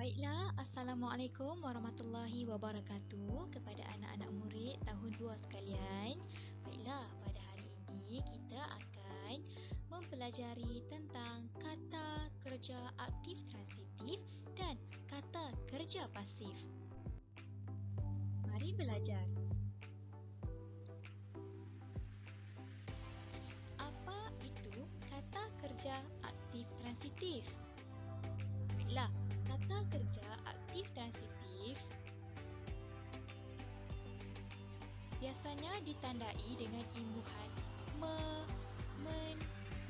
Baiklah, Assalamualaikum warahmatullahi wabarakatuh kepada anak-anak murid tahun 2 sekalian. Baiklah, pada hari ini kita akan mempelajari tentang kata kerja aktif transitif dan kata kerja pasif. Mari belajar. Apa itu kata kerja aktif transitif? Baiklah, kata kerja aktif transitif biasanya ditandai dengan imbuhan me, men,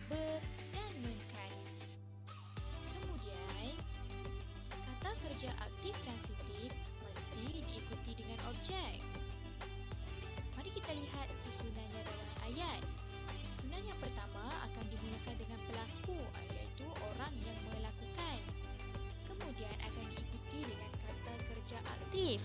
ber dan menkan. Kemudian, kata kerja aktif transitif mesti diikuti dengan objek. Mari kita lihat susunannya dalam ayat. Susunan yang pertama akan dimulakan dengan pelaku, iaitu orang yang melakukan. Kemudian akan diikuti dengan kata kerja aktif.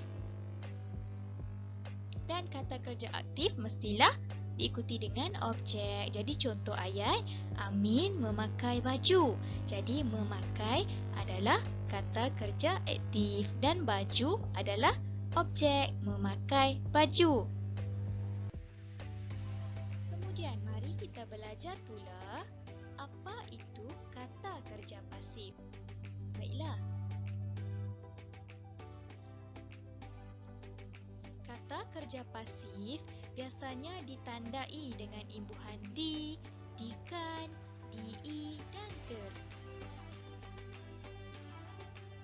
Dan kata kerja aktif mestilah diikuti dengan objek. Jadi contoh ayat, Amin memakai baju. Jadi memakai adalah kata kerja aktif dan baju adalah objek memakai baju. Kemudian mari kita belajar pula apa itu kata kerja pasif. Baiklah. Kata kerja pasif biasanya ditandai dengan imbuhan di, dikan, di, dan ter.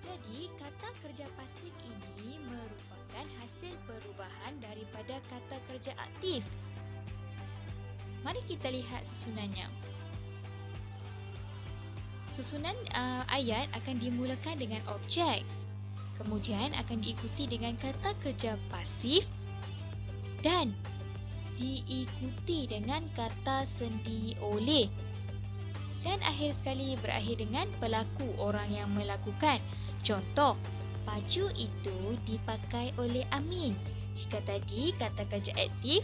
Jadi, kata kerja pasif ini merupakan hasil perubahan daripada kata kerja aktif. Mari kita lihat susunannya. Susunan ayat akan dimulakan dengan objek. Kemudian akan diikuti dengan kata kerja pasif dan diikuti dengan kata sendi oleh. Dan akhir sekali berakhir dengan pelaku, orang yang melakukan. Contoh, baju itu dipakai oleh Amin. Jika tadi kata kerja aktif,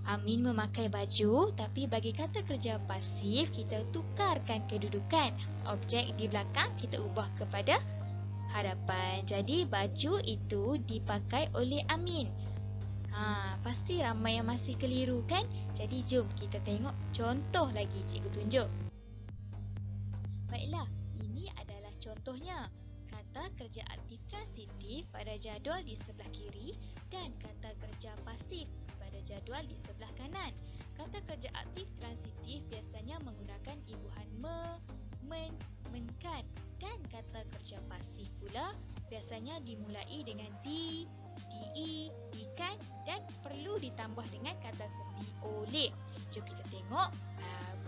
Amin memakai baju, tapi bagi kata kerja pasif, kita tukarkan kedudukan. Objek di belakang kita ubah kepada hadapan. Jadi, baju itu dipakai oleh Amin. Pasti ramai yang masih keliru kan? Jadi, jom kita tengok contoh lagi cikgu tunjuk. Baiklah, ini adalah contohnya. Kata kerja aktif transitif pada jadual di sebelah kiri dan kata kerja pasif pada jadual di sebelah kanan. Kata kerja aktif transitif biasanya menggunakan imbuhan me, men, menkan, dan kata kerja pasif pula biasanya dimulai dengan di, dikan dan perlu ditambah dengan kata sendi oleh. Jom kita tengok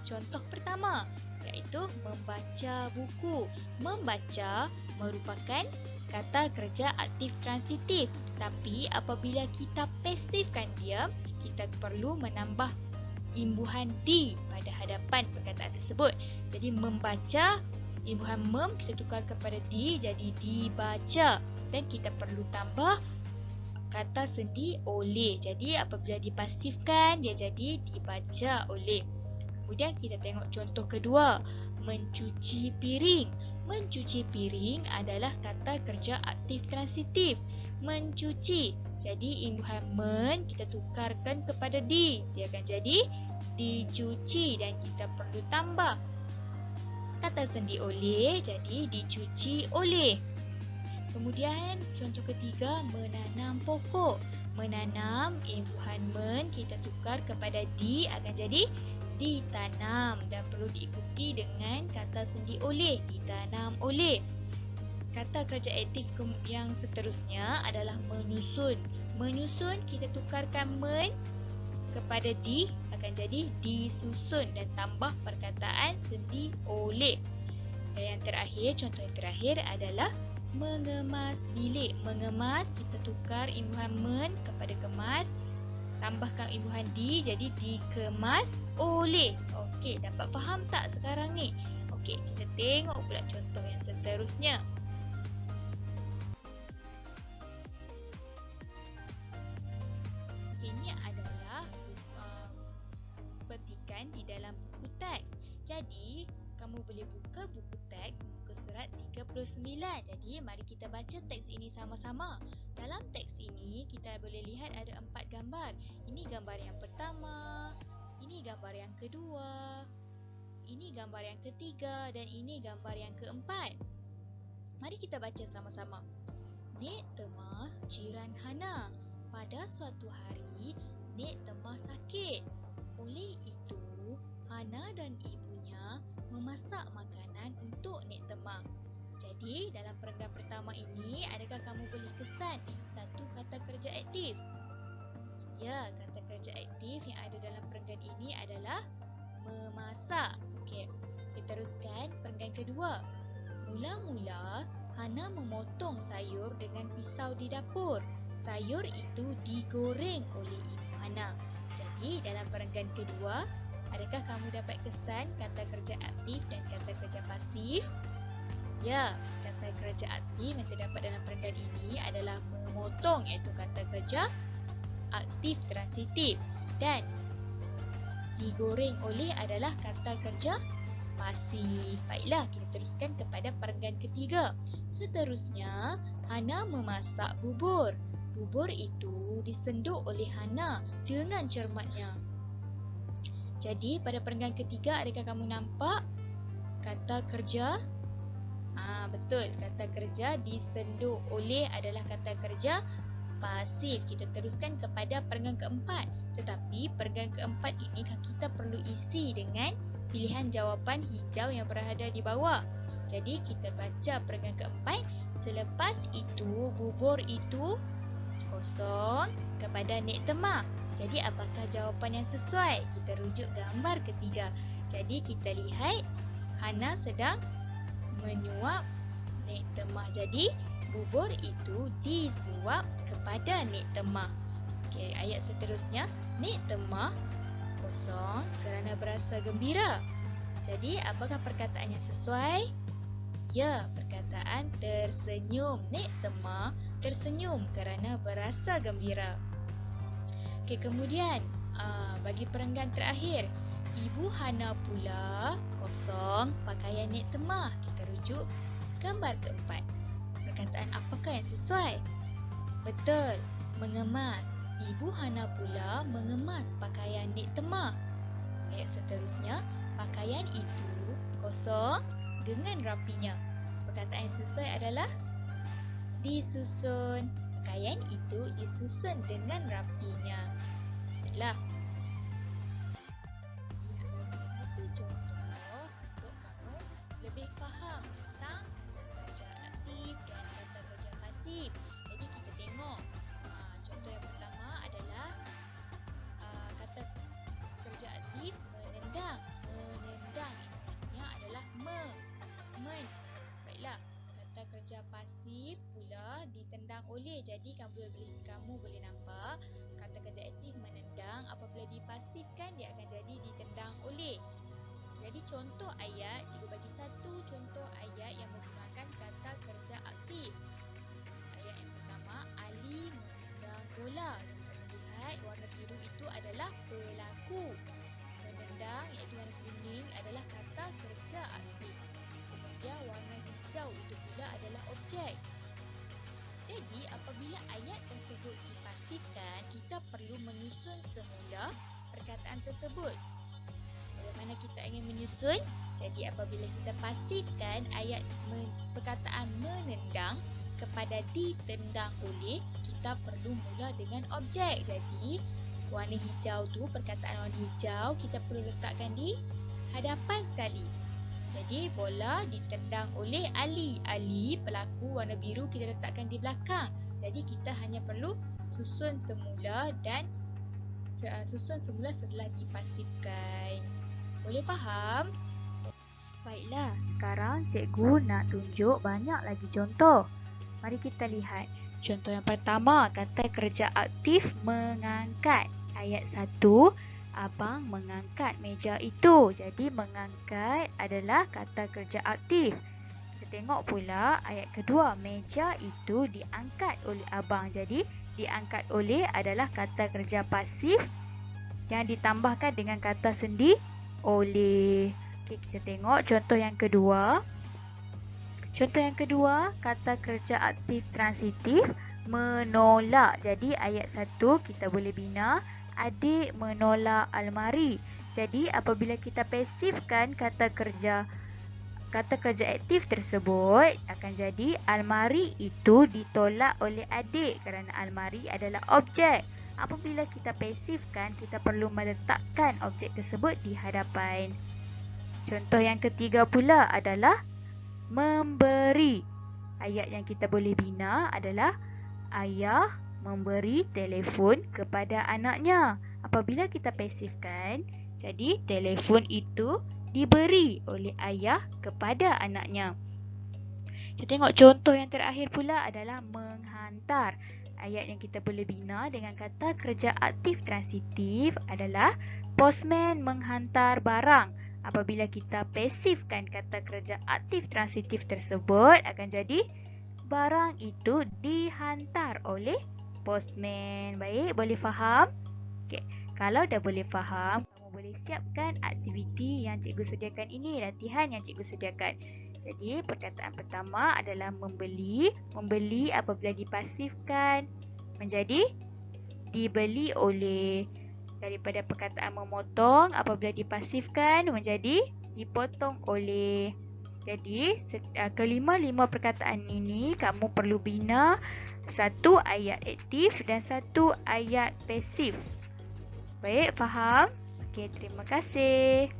contoh pertama, iaitu membaca buku. Membaca merupakan kata kerja aktif transitif, tapi apabila kita pasifkan dia, kita perlu menambah imbuhan di pada hadapan perkataan tersebut. Jadi membaca, imbuhan mem kita tukar kepada di, jadi dibaca, dan kita perlu tambah kata sendi oleh. Jadi apabila dipasifkan, dia jadi dibaca oleh. Kemudian kita tengok contoh kedua, mencuci piring. Mencuci piring adalah kata kerja aktif transitif. Mencuci. Jadi imbuhan men kita tukarkan kepada di. Dia akan jadi dicuci dan kita perlu tambah kata sendi oleh, jadi dicuci oleh. Kemudian contoh ketiga, menanam pokok. Menanam, imbuhan men kita tukar kepada di akan jadi ditanam dan perlu diikuti dengan kata sendi oleh, ditanam oleh. Kata kerja aktif yang seterusnya adalah menyusun. Menyusun kita tukarkan men kepada di akan jadi disusun dan tambah perkataan sendi oleh. Dan yang terakhir, contoh yang terakhir adalah mengemas bilik. Mengemas kita tukar imbuhan men kepada kemas, tambahkan imbuhan di, jadi dikemas oleh. Okey, dapat faham tak sekarang ni? Okey, kita tengok pula contoh yang seterusnya. Ini adalah petikan di dalam buku teks. Jadi, kamu boleh buka buku teks muka surat 13. Jadi mari kita baca teks ini sama-sama. Dalam teks ini kita boleh lihat ada 4 gambar. Ini gambar yang pertama, ini gambar yang kedua, ini gambar yang ketiga dan ini gambar yang keempat. Mari kita baca sama-sama. Nek Temah jiran Hana. Pada suatu hari, Nek Temah sakit. Oleh itu, Hana dan ibunya memasak makanan untuk Nek Temah. Jadi, dalam perenggan pertama ini, adakah kamu boleh kesan satu kata kerja aktif? Ya, kata kerja aktif yang ada dalam perenggan ini adalah memasak. Okey, kita teruskan perenggan kedua. Mula-mula, Hana memotong sayur dengan pisau di dapur. Sayur itu digoreng oleh ibu Hana. Jadi, dalam perenggan kedua, adakah kamu dapat kesan kata kerja aktif dan kata kerja pasif? Ya, kata kerja aktif yang terdapat dalam perenggan ini adalah memotong, iaitu kata kerja aktif transitif, dan digoreng oleh adalah kata kerja pasif. Baiklah, kita teruskan kepada perenggan ketiga. Seterusnya, Hana memasak bubur. Bubur itu disenduk oleh Hana dengan cermatnya. Jadi, pada perenggan ketiga, adakah kamu nampak kata kerja? Betul, kata kerja disenduk oleh adalah kata kerja pasif. Kita teruskan kepada perenggan keempat. Tetapi perenggan keempat ini kita perlu isi dengan pilihan jawapan hijau yang berada di bawah. Jadi kita baca perenggan keempat. Selepas itu bubur itu kosong kepada Nek Temah. Jadi apakah jawapan yang sesuai? Kita rujuk gambar ketiga. Jadi kita lihat Hana sedang menyuap Nek Temah. Jadi bubur itu disuap kepada Nek Temah. Okey, ayat seterusnya, Nek Temah kosong kerana berasa gembira. Jadi apakah perkataan yang sesuai? Ya, perkataan tersenyum. Nek Temah tersenyum kerana berasa gembira. Okey, kemudian bagi perenggan terakhir, Ibu Hana pula kosong pakaian Nek Temah. Kita rujuk gambar keempat. Perkataan apakah yang sesuai? Betul, mengemas. Ibu Hana pula mengemas pakaian Nek Temah. Ayat seterusnya, pakaian itu kosong dengan rapinya. Perkataan yang sesuai adalah disusun. Pakaian itu disusun dengan rapinya. Baiklah. Satu contoh untuk kamu lebih faham tentang kerja aktif dan kata kerja pasif. Jadi kita tengok contoh yang pertama adalah kata kerja aktif menendang. Menendang ini adalah men. Baiklah, kata kerja pasif pula ditendang oleh. Jadi kamu boleh nampak kata kerja aktif menendang apabila dipasifkan dia akan jadi ditendang oleh. Jadi contoh ayat, cikgu bagi satu contoh ayat yang menggunakan kata kerja aktif. Ayat yang pertama, Ali menendang bola. Kita lihat warna biru itu adalah pelaku. Menendang iaitu warna kuning adalah kata kerja aktif. Kemudian warna hijau itu pula adalah objek. Jadi apabila ayat tersebut dipasifkan, kita perlu menyusun semula perkataan tersebut. Bagaimana kita ingin menyusun? Jadi apabila kita pasifkan ayat perkataan menendang kepada ditendang oleh, kita perlu mula dengan objek. Jadi warna hijau tu, perkataan warna hijau kita perlu letakkan di hadapan sekali. Jadi bola ditendang oleh Ali. Ali pelaku warna biru kita letakkan di belakang. Jadi kita hanya perlu susun semula setelah dipasifkan. Boleh faham? Baiklah, sekarang cikgu nak tunjuk banyak lagi contoh. Mari kita lihat. Contoh yang pertama, kata kerja aktif mengangkat. Ayat 1. Abang mengangkat meja itu. Jadi mengangkat adalah kata kerja aktif. Kita tengok pula ayat kedua. Meja itu diangkat oleh abang. Jadi diangkat oleh adalah kata kerja pasif yang ditambahkan dengan kata sendi oleh. Okey, kita tengok contoh yang kedua. Contoh yang kedua, kata kerja aktif transitif menolak. Jadi ayat 1 kita boleh bina adik menolak almari. Jadi apabila kita pasifkan kata kerja aktif tersebut, akan jadi almari itu ditolak oleh adik kerana almari adalah objek. Apabila kita pasifkan, kita perlu meletakkan objek tersebut di hadapan. Contoh yang ketiga pula adalah memberi. Ayat yang kita boleh bina adalah ayah memberi telefon kepada anaknya. Apabila kita pasifkan, jadi telefon itu diberi oleh ayah kepada anaknya. Kita tengok contoh yang terakhir pula adalah menghantar. Ayat yang kita boleh bina dengan kata kerja aktif transitif adalah postman menghantar barang. Apabila kita pasifkan kata kerja aktif transitif tersebut, akan jadi barang itu dihantar oleh postman. Baik, boleh faham? Okey, kalau dah boleh faham, kamu boleh siapkan aktiviti yang cikgu sediakan ini, latihan yang cikgu sediakan. Jadi, perkataan pertama adalah membeli. Membeli apabila dipasifkan menjadi dibeli oleh. Daripada perkataan memotong apabila dipasifkan menjadi dipotong oleh. Jadi, kelima-lima perkataan ini kamu perlu bina satu ayat aktif dan satu ayat pasif. Baik, faham? Okey, terima kasih.